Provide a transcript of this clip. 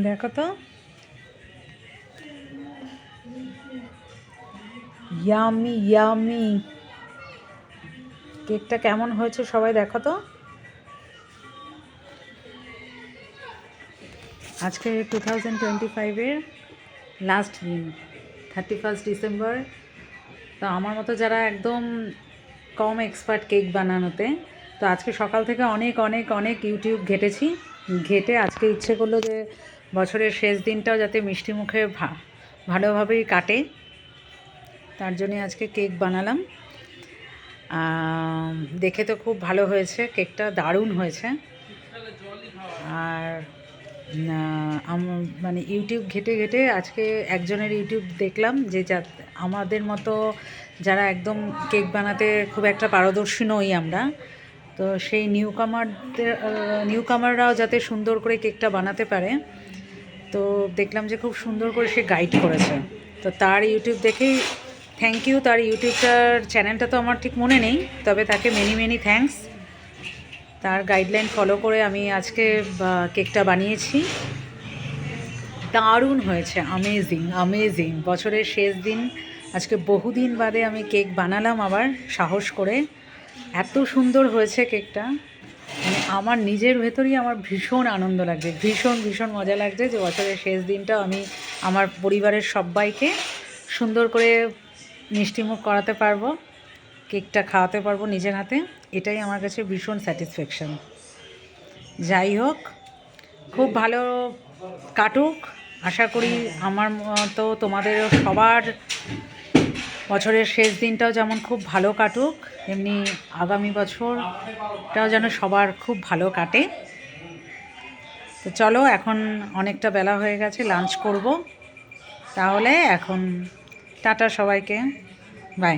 দেখো তো, yummy yummy কেকটা কেমন হয়েছে সবাই দেখো তো। আজকে 2025-এর লাস্ট দিন, 31 ডিসেম্বর। তো আমার মতো যারা একদম কম এক্সপার্ট কেক বানানোতে, তো আজকে সকাল থেকে অনেক অনেক অনেক ইউটিউব ঘেটে আজকে ইচ্ছে করলো যে বছরের শেষ দিনটাও যাতে মিষ্টি মুখে ভালোভাবেই কাটে, তার জন্যে আজকে কেক বানালাম। দেখে তো খুব ভালো হয়েছে, কেকটা দারুণ হয়েছে। আর মানে ইউটিউব ঘেটে আজকে একজনের ইউটিউব দেখলাম যে আমাদের মতো যারা একদম কেক বানাতে খুব একটা পারদর্শী নই আমরা, তো সেই নিউকামাররাও যাতে সুন্দর করে কেকটা বানাতে পারে, তো দেখলাম যে খুব সুন্দর করে সে গাইড করেছে। তো তার ইউটিউব দেখেই থ্যাংক ইউ। তার ইউটিউবটার চ্যানেলটা তো আমার ঠিক মনে নেই, তবে তাকে মেনি থ্যাঙ্কস। তার গাইডলাইন ফলো করে আমি আজকে কেকটা বানিয়েছি। দারুণ হয়েছে, অ্যামেজিং। বছরের শেষ দিন, আজকে বহুদিন বাদে আমি কেক বানালাম আবার সাহস করে। এত সুন্দর হয়েছে কেকটা, মানে আমার নিজের ভেতরেই আমার ভীষণ আনন্দ লাগছে, ভীষণ মজা লাগছে যে বছরের শেষ দিনটাও আমি আমার পরিবারের সবাইকে সুন্দর করে মিষ্টিমুখ করাতে পারবো, কেকটা খাওয়াতে পারবো নিজের হাতে। এটাই আমার কাছে ভীষণ স্যাটিসফ্যাকশন। যাই হোক, খুব ভালো কাটুক। আশা করি আমার মতো তোমাদেরও সবার বছরের শেষ দিনটাও যেমন খুব ভালো কাটুক, এমনি আগামী বছরটাও যেন সবার খুব ভালো কাটে। তো চলো, এখন অনেকটা বেলা হয়ে গেছে, লাঞ্চ করব। তাহলে এখন টাটা সবাইকে, বাই।